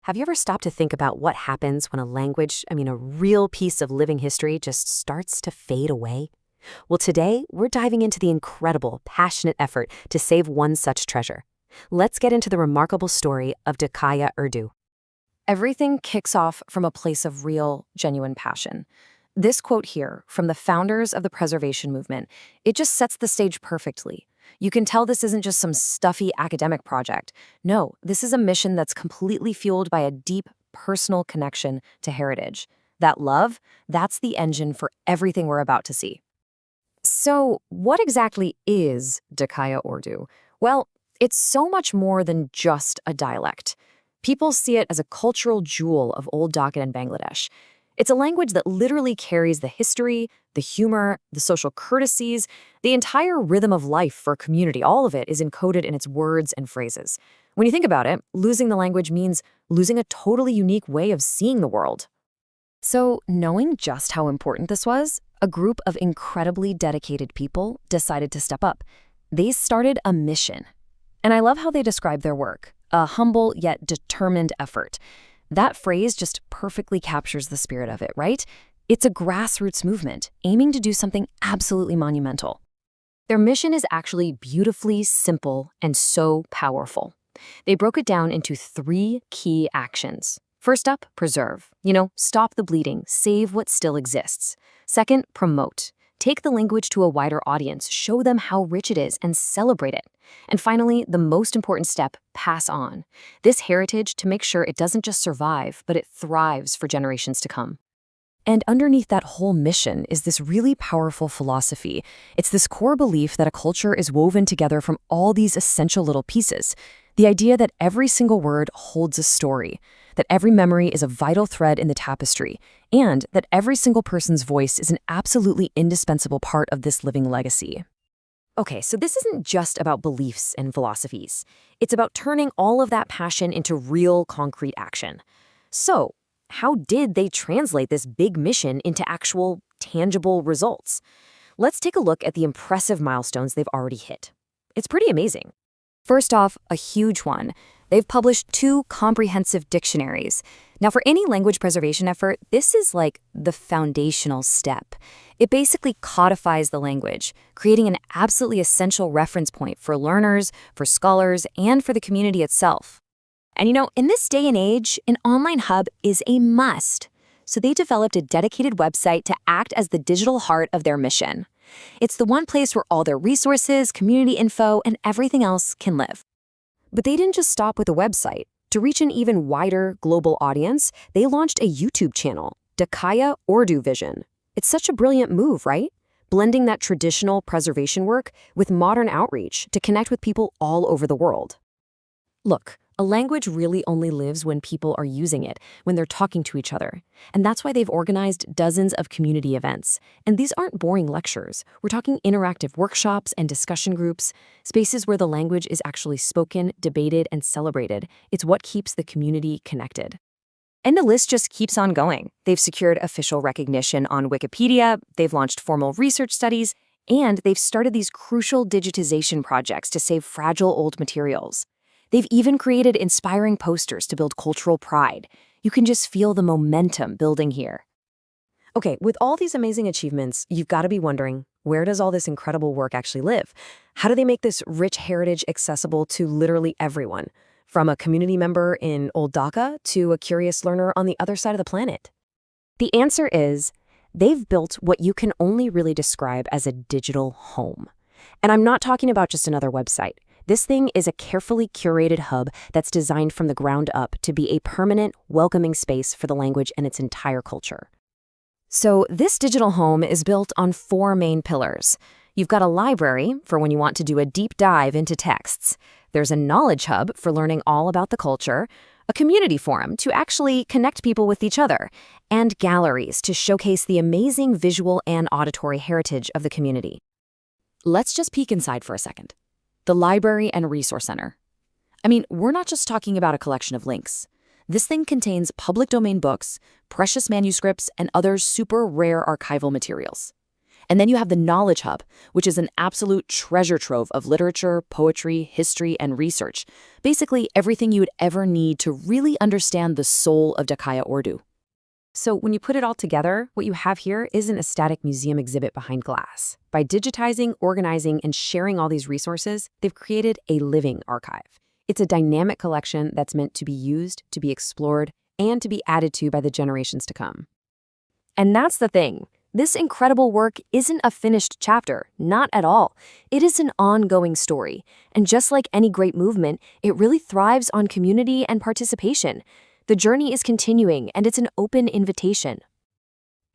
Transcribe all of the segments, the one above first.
Have you ever stopped to think about what happens when a language, a real piece of living history, just starts to fade away? Well, today, we're diving into the incredible, passionate effort to save one such treasure. Let's get into the remarkable story of Dhakaiya Urdu. Everything kicks off from a place of real, genuine passion. This quote here, from the founders of the preservation movement, it just sets the stage perfectly. You can tell this isn't just some stuffy academic project. No, this is a mission that's completely fueled by a deep, personal connection to heritage. That love, that's the engine for everything we're about to see. So, what exactly is Dhakaiya Urdu? Well, it's so much more than just a dialect. People see it as a cultural jewel of old Dhaka and Bangladesh. It's a language that literally carries the history, the humor, the social courtesies, the entire rhythm of life for a community. All of it is encoded in its words and phrases. When you think about it, losing the language means losing a totally unique way of seeing the world. So, knowing just how important this was, a group of incredibly dedicated people decided to step up. They started a mission. And I love how they describe their work, a humble yet determined effort. That phrase just perfectly captures the spirit of it, right? It's a grassroots movement, aiming to do something absolutely monumental. Their mission is actually beautifully simple and so powerful. They broke it down into 3 key actions. First up, preserve. Stop the bleeding, save what still exists. Second, promote. Take the language to a wider audience, show them how rich it is, and celebrate it. And finally, the most important step, pass on. This heritage to make sure it doesn't just survive, but it thrives for generations to come. And underneath that whole mission is this really powerful philosophy. It's this core belief that a culture is woven together from all these essential little pieces. The idea that every single word holds a story, that every memory is a vital thread in the tapestry, and that every single person's voice is an absolutely indispensable part of this living legacy. Okay, so this isn't just about beliefs and philosophies. It's about turning all of that passion into real, concrete action. So, how did they translate this big mission into actual, tangible results? Let's take a look at the impressive milestones they've already hit. It's pretty amazing. First off, a huge one. They've published 2 comprehensive dictionaries. Now, for any language preservation effort, this is like the foundational step. It basically codifies the language, creating an absolutely essential reference point for learners, for scholars, and for the community itself. And in this day and age, an online hub is a must. So they developed a dedicated website to act as the digital heart of their mission. It's the one place where all their resources, community info, and everything else can live. But they didn't just stop with a website. To reach an even wider global audience, they launched a YouTube channel, Dhakaiya Urdu Vision. It's such a brilliant move, right? Blending that traditional preservation work with modern outreach to connect with people all over the world. Look, a language really only lives when people are using it, when they're talking to each other. And that's why they've organized dozens of community events. And these aren't boring lectures. We're talking interactive workshops and discussion groups, spaces where the language is actually spoken, debated, and celebrated. It's what keeps the community connected. And the list just keeps on going. They've secured official recognition on Wikipedia, they've launched formal research studies, and they've started these crucial digitization projects to save fragile old materials. They've even created inspiring posters to build cultural pride. You can just feel the momentum building here. Okay, with all these amazing achievements, you've got to be wondering, where does all this incredible work actually live? How do they make this rich heritage accessible to literally everyone, from a community member in Old Dhaka to a curious learner on the other side of the planet? The answer is, they've built what you can only really describe as a digital home. And I'm not talking about just another website. This thing is a carefully curated hub that's designed from the ground up to be a permanent, welcoming space for the language and its entire culture. So this digital home is built on 4 main pillars. You've got a library for when you want to do a deep dive into texts. There's a knowledge hub for learning all about the culture, a community forum to actually connect people with each other, and galleries to showcase the amazing visual and auditory heritage of the community. Let's just peek inside for a second. The Library and Resource Center. We're not just talking about a collection of links. This thing contains public domain books, precious manuscripts, and other super rare archival materials. And then you have the Knowledge Hub, which is an absolute treasure trove of literature, poetry, history, and research. Basically, everything you would ever need to really understand the soul of Dhakaiya Urdu. So when you put it all together, what you have here isn't a static museum exhibit behind glass. By digitizing, organizing, and sharing all these resources, they've created a living archive. It's a dynamic collection that's meant to be used, to be explored, and to be added to by the generations to come. And that's the thing. This incredible work isn't a finished chapter, not at all. It is an ongoing story. And just like any great movement, it really thrives on community and participation. The journey is continuing, and it's an open invitation.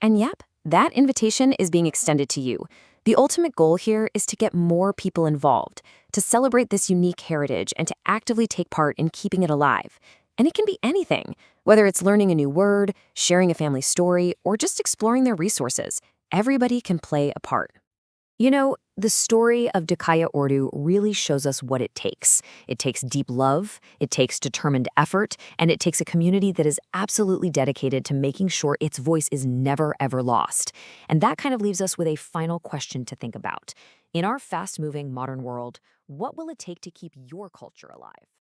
And yep, that invitation is being extended to you. The ultimate goal here is to get more people involved, to celebrate this unique heritage and to actively take part in keeping it alive. And it can be anything, whether it's learning a new word, sharing a family story, or just exploring their resources. Everybody can play a part. You know, the story of Dhakaiya Urdu really shows us what it takes. It takes deep love, it takes determined effort, and it takes a community that is absolutely dedicated to making sure its voice is never, ever lost. And that kind of leaves us with a final question to think about. In our fast-moving modern world, what will it take to keep your culture alive?